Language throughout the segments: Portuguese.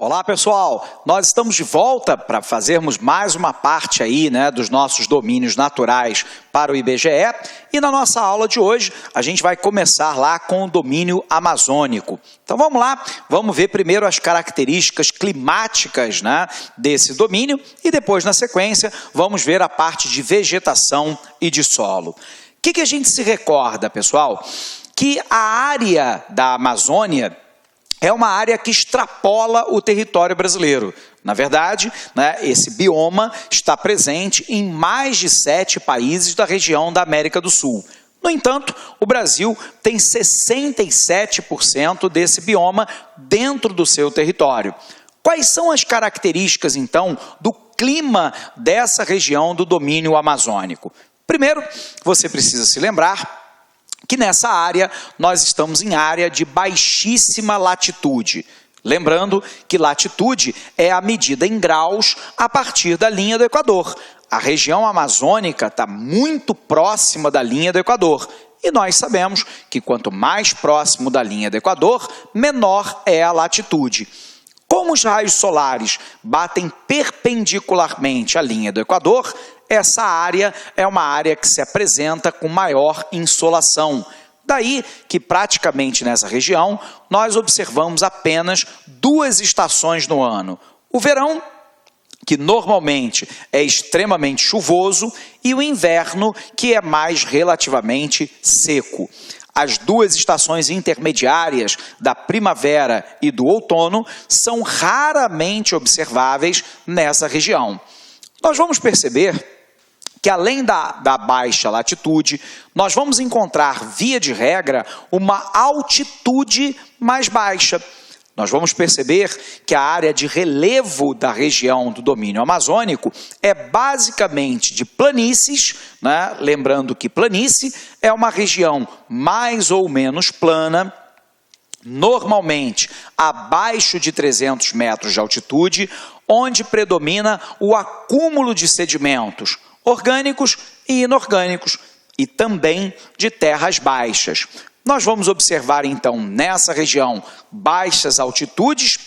Olá pessoal, nós estamos de volta para fazermos mais uma parte aí, dos nossos domínios naturais para o IBGE, e na nossa aula de hoje a gente vai começar lá com o domínio amazônico. Então vamos lá, vamos ver primeiro as características climáticas desse domínio e depois na sequência vamos ver a parte de vegetação e de solo. O que a gente se recorda, pessoal? Que a área da Amazônia é uma área que extrapola o território brasileiro. Na verdade, esse bioma está presente em mais de 7 países da região da América do Sul. No entanto, o Brasil tem 67% desse bioma dentro do seu território. Quais são as características, então, do clima dessa região do domínio amazônico? Primeiro, você precisa se lembrar que nessa área nós estamos em área de baixíssima latitude. Lembrando que latitude é a medida em graus a partir da linha do Equador. A região amazônica está muito próxima da linha do Equador. E nós sabemos que quanto mais próximo da linha do Equador, menor é a latitude. Como os raios solares batem perpendicularmente à linha do Equador, essa área é uma área que se apresenta com maior insolação. Daí que praticamente nessa região nós observamos apenas 2 estações no ano. O verão, que normalmente é extremamente chuvoso, e o inverno, que é mais relativamente seco. As 2 estações intermediárias da primavera e do outono são raramente observáveis nessa região. Nós vamos perceber que além da baixa latitude, nós vamos encontrar, via de regra, uma altitude mais baixa. Nós vamos perceber que a área de relevo da região do domínio amazônico é basicamente de planícies, lembrando que planície é uma região mais ou menos plana, normalmente abaixo de 300 metros de altitude, onde predomina o acúmulo de sedimentos orgânicos e inorgânicos, e também de terras baixas. Nós vamos observar, então, nessa região, baixas altitudes,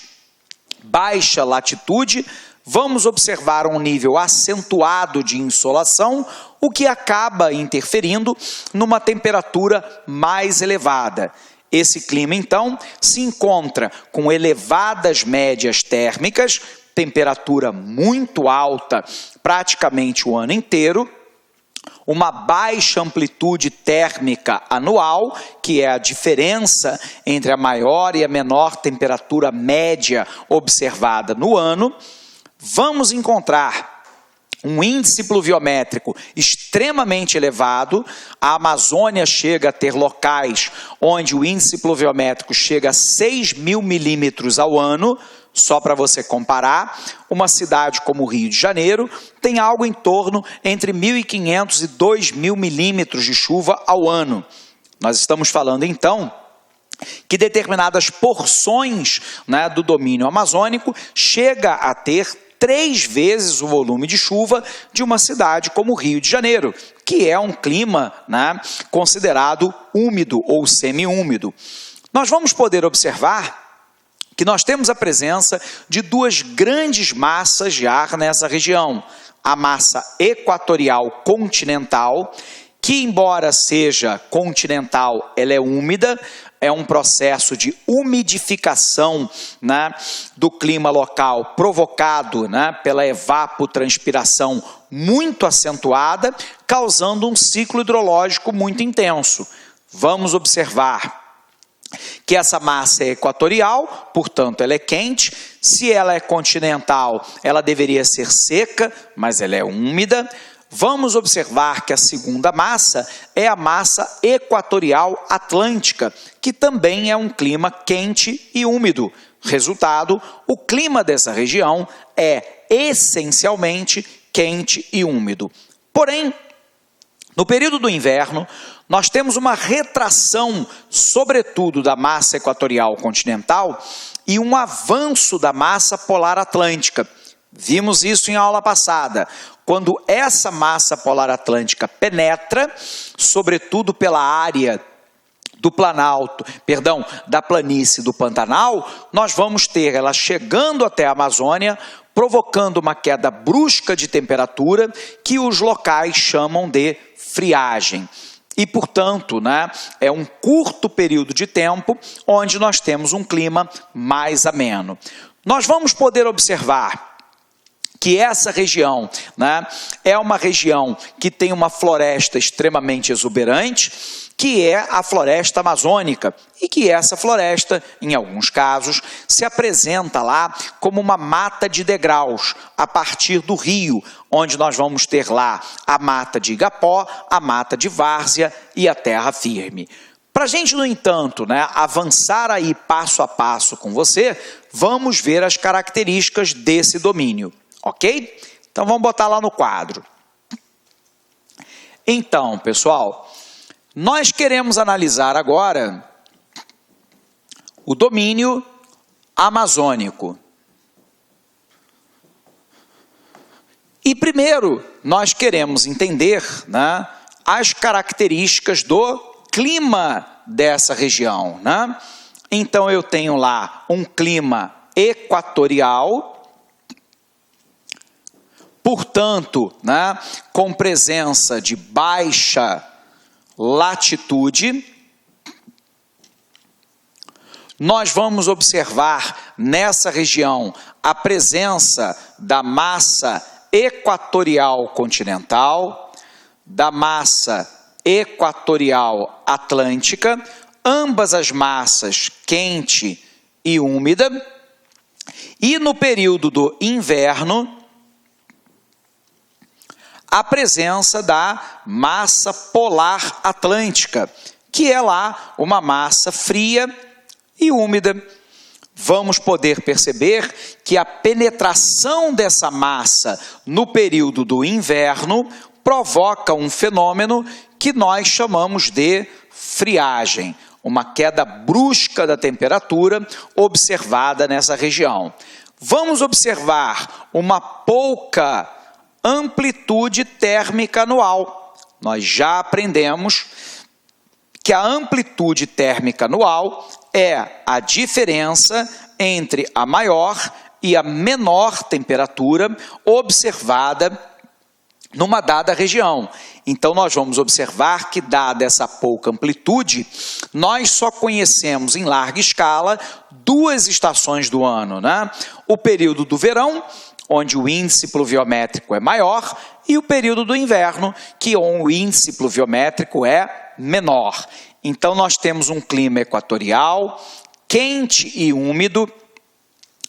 baixa latitude, vamos observar um nível acentuado de insolação, o que acaba interferindo numa temperatura mais elevada. Esse clima, então, se encontra com elevadas médias térmicas, temperatura muito alta praticamente o ano inteiro, uma baixa amplitude térmica anual, que é a diferença entre a maior e a menor temperatura média observada no ano. Vamos encontrar um índice pluviométrico extremamente elevado. A Amazônia chega a ter locais onde o índice pluviométrico chega a 6.000 milímetros ao ano. Só para você comparar, uma cidade como o Rio de Janeiro tem algo em torno entre 1.500 e 2.000 milímetros de chuva ao ano. Nós estamos falando, então, que determinadas porções do domínio amazônico chega a ter 3 vezes o volume de chuva de uma cidade como o Rio de Janeiro, que é um clima considerado úmido ou semi-úmido. Nós vamos poder observar que nós temos a presença de 2 grandes massas de ar nessa região. A massa equatorial continental, que embora seja continental, ela é úmida, é um processo de umidificação do clima local provocado pela evapotranspiração muito acentuada, causando um ciclo hidrológico muito intenso. Vamos observar que essa massa é equatorial, portanto ela é quente. Se ela é continental, ela deveria ser seca, mas ela é úmida. Vamos observar que a segunda massa é a massa equatorial atlântica, que também é um clima quente e úmido. Resultado, o clima dessa região é essencialmente quente e úmido. Porém, no período do inverno, nós temos uma retração, sobretudo da massa equatorial continental, e um avanço da massa polar atlântica. Vimos isso em aula passada, quando essa massa polar atlântica penetra, sobretudo pela área do Planalto, perdão, da planície do Pantanal, nós vamos ter ela chegando até a Amazônia, provocando uma queda brusca de temperatura que os locais chamam de friagem. E, portanto, é um curto período de tempo onde nós temos um clima mais ameno. Nós vamos poder observar que essa região é uma região que tem uma floresta extremamente exuberante, que é a floresta amazônica, e que essa floresta, em alguns casos, se apresenta lá como uma mata de degraus, a partir do rio, onde nós vamos ter lá a mata de Igapó, a mata de várzea e a terra firme. Para a gente, no entanto, avançar aí passo a passo com você, vamos ver as características desse domínio, ok? Então vamos botar lá no quadro. Então, pessoal, nós queremos analisar agora o domínio amazônico. E primeiro, nós queremos entender as características do clima dessa região. Então, eu tenho lá um clima equatorial, portanto, com presença de baixa latitude. Nós vamos observar nessa região a presença da massa equatorial continental, da massa equatorial atlântica, ambas as massas quente e úmida, e no período do inverno, a presença da massa polar atlântica, que é lá uma massa fria e úmida. Vamos poder perceber que a penetração dessa massa no período do inverno provoca um fenômeno que nós chamamos de friagem, uma queda brusca da temperatura observada nessa região. Vamos observar uma pouca amplitude térmica anual. Nós já aprendemos que a amplitude térmica anual é a diferença entre a maior e a menor temperatura observada numa dada região. Então, nós vamos observar que, dada essa pouca amplitude, nós só conhecemos em larga escala duas estações do ano, O período do verão, onde o índice pluviométrico é maior, e o período do inverno, que o índice pluviométrico é menor. Então, nós temos um clima equatorial, quente e úmido.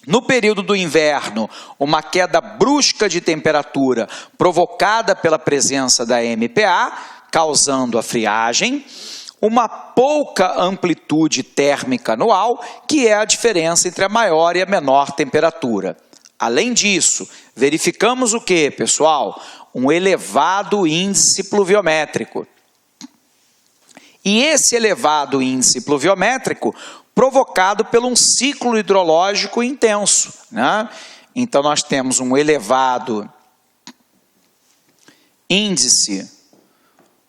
No período do inverno, uma queda brusca de temperatura provocada pela presença da MPA, causando a friagem. Uma pouca amplitude térmica anual, que é a diferença entre a maior e a menor temperatura. Além disso, verificamos o que, pessoal? Um elevado índice pluviométrico. E esse elevado índice pluviométrico provocado por um ciclo hidrológico intenso. Então, nós temos um elevado índice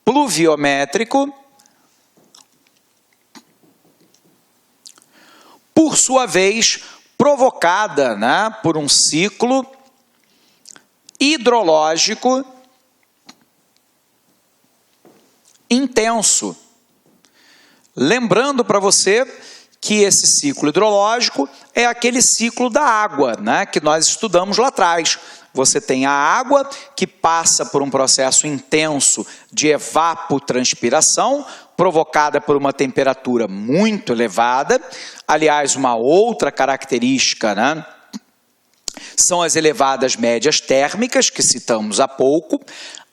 pluviométrico, por sua vez, provocada por um ciclo hidrológico intenso. Lembrando para você que esse ciclo hidrológico é aquele ciclo da água, que nós estudamos lá atrás. Você tem a água que passa por um processo intenso de evapotranspiração, provocada por uma temperatura muito elevada. Aliás, uma outra característica, são as elevadas médias térmicas, que citamos há pouco.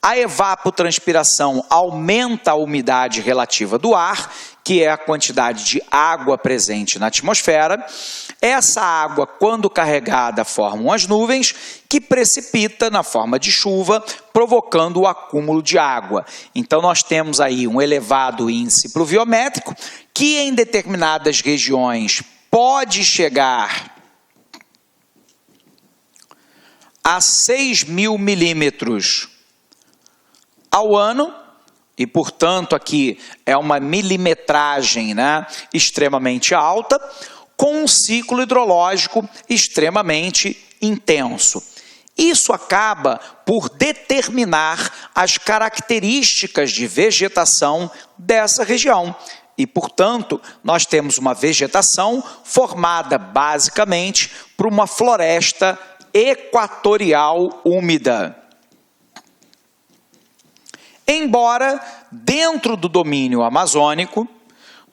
A evapotranspiração aumenta a umidade relativa do ar, que é a quantidade de água presente na atmosfera. Essa água, quando carregada, forma as nuvens, que precipita na forma de chuva, provocando o acúmulo de água. Então, nós temos aí um elevado índice pluviométrico, que em determinadas regiões pode chegar a 6.000 milímetros ao ano. e, portanto, aqui é uma milimetragem, né, extremamente alta, com um ciclo hidrológico extremamente intenso. Isso acaba por determinar as características de vegetação dessa região. E, portanto, nós temos uma vegetação formada basicamente por uma floresta equatorial úmida. Embora, dentro do domínio amazônico,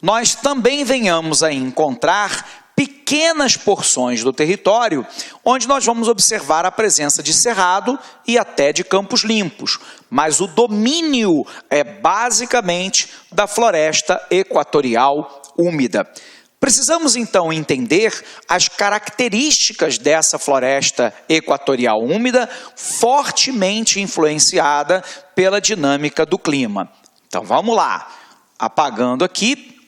nós também venhamos a encontrar pequenas porções do território onde nós vamos observar a presença de cerrado e até de campos limpos, mas o domínio é basicamente da floresta equatorial úmida. Precisamos então entender as características dessa floresta equatorial úmida, fortemente influenciada pela dinâmica do clima. Então vamos lá, apagando aqui.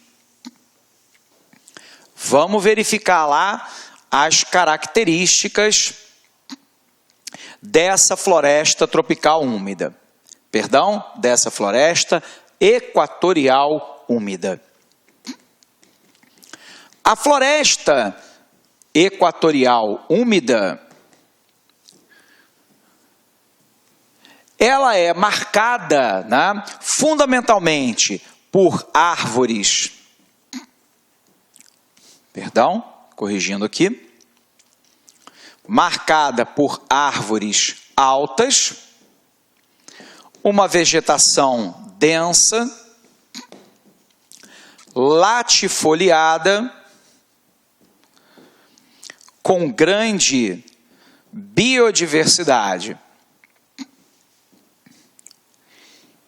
Vamos verificar lá as características dessa floresta tropical úmida. Perdão, dessa floresta equatorial úmida. A floresta equatorial úmida, ela é marcada, né, fundamentalmente por árvores. Perdão, corrigindo aqui. Marcada por árvores altas, uma vegetação densa, latifoliada, com grande biodiversidade.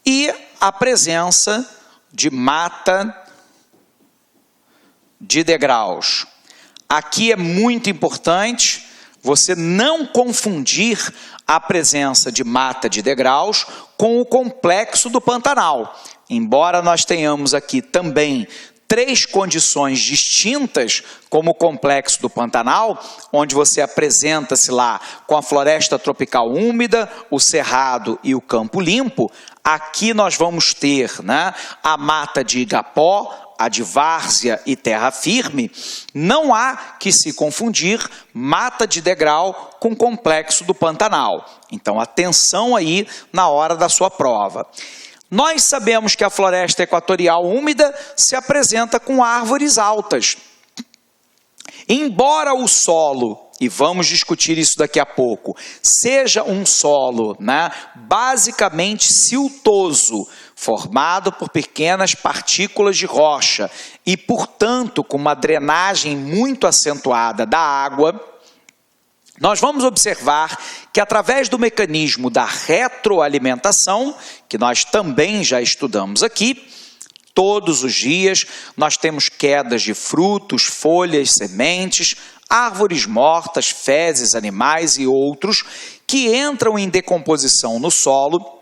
E a presença de mata de degraus. Aqui é muito importante você não confundir a presença de mata de degraus com o complexo do Pantanal. Embora nós tenhamos aqui também 3 condições distintas, como o complexo do Pantanal, onde você apresenta-se lá com a floresta tropical úmida, o cerrado e o campo limpo, aqui nós vamos ter, né, a mata de igapó, a de várzea e terra firme. Não há que se confundir mata de degrau com complexo do Pantanal. Então, atenção aí na hora da sua prova. Nós sabemos que a floresta equatorial úmida se apresenta com árvores altas. Embora o solo, e vamos discutir isso daqui a pouco, seja um solo, né, basicamente siltoso, formado por pequenas partículas de rocha e, portanto, com uma drenagem muito acentuada da água, nós vamos observar que, através do mecanismo da retroalimentação, que nós também já estudamos aqui, todos os dias nós temos quedas de frutos, folhas, sementes, árvores mortas, fezes, animais e outros que entram em decomposição no solo,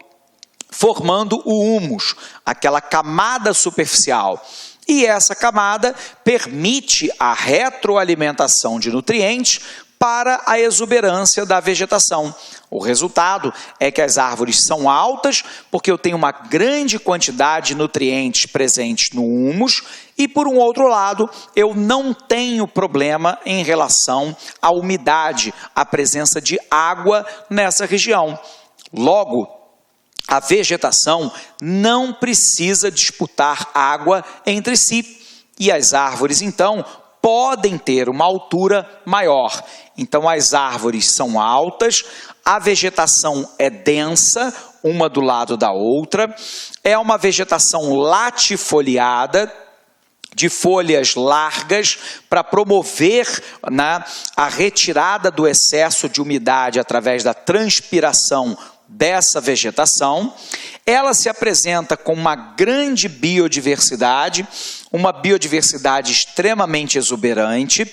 formando o humus, aquela camada superficial. E essa camada permite a retroalimentação de nutrientes para a exuberância da vegetação. O resultado é que as árvores são altas, porque eu tenho uma grande quantidade de nutrientes presentes no humus, e por um outro lado, eu não tenho problema em relação à umidade, à presença de água nessa região. Logo, a vegetação não precisa disputar água entre si, e as árvores, então, podem ter uma altura maior. Então, as árvores são altas, a vegetação é densa, uma do lado da outra, é uma vegetação latifoliada, de folhas largas, para promover, né, a retirada do excesso de umidade através da transpiração dessa vegetação. Ela se apresenta com uma grande biodiversidade, uma biodiversidade extremamente exuberante,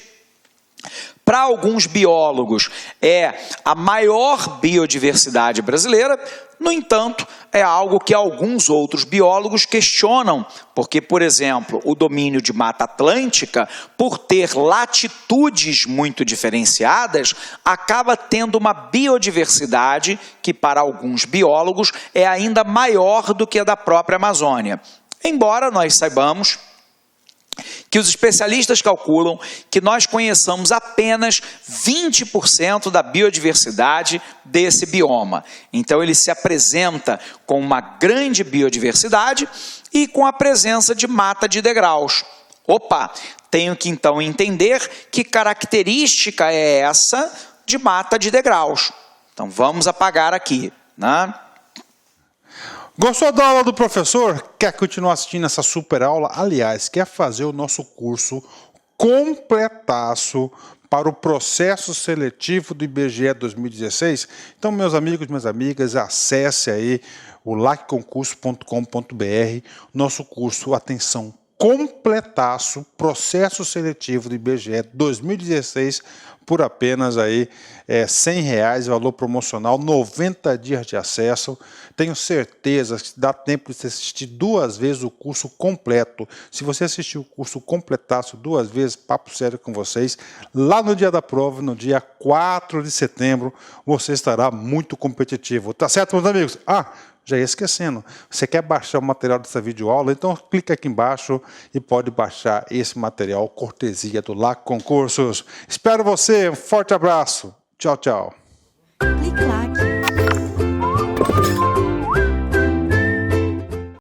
para alguns biólogos é a maior biodiversidade brasileira. No entanto, é algo que alguns outros biólogos questionam, porque, por exemplo, o domínio de Mata Atlântica, por ter latitudes muito diferenciadas, acaba tendo uma biodiversidade que, para alguns biólogos, é ainda maior do que a da própria Amazônia. Embora nós saibamos que os especialistas calculam que nós conheçamos apenas 20% da biodiversidade desse bioma. Então, ele se apresenta com uma grande biodiversidade e com a presença de mata de degraus. Opa, tenho que então entender que característica é essa de mata de degraus. Então, vamos apagar aqui, né? Gostou da aula do professor? Quer continuar assistindo essa super aula? Aliás, quer fazer o nosso curso completaço para o processo seletivo do IBGE 2016? Então, meus amigos, minhas amigas, acesse aí o lacconcurso.com.br, nosso curso, atenção, completaço, processo seletivo do IBGE 2016, por apenas aí R$100, valor promocional, 90 dias de acesso. Tenho certeza que dá tempo de você assistir 2 vezes o curso completo. Se você assistir o curso completaço 2 vezes, papo sério com vocês, lá no dia da prova, no dia 4 de setembro, você estará muito competitivo. Tá certo, meus amigos? Já ia esquecendo, você quer baixar o material dessa videoaula? Então clica aqui embaixo e pode baixar esse material cortesia do LAC Concursos. Espero você, um forte abraço. Tchau, tchau. Clique lá.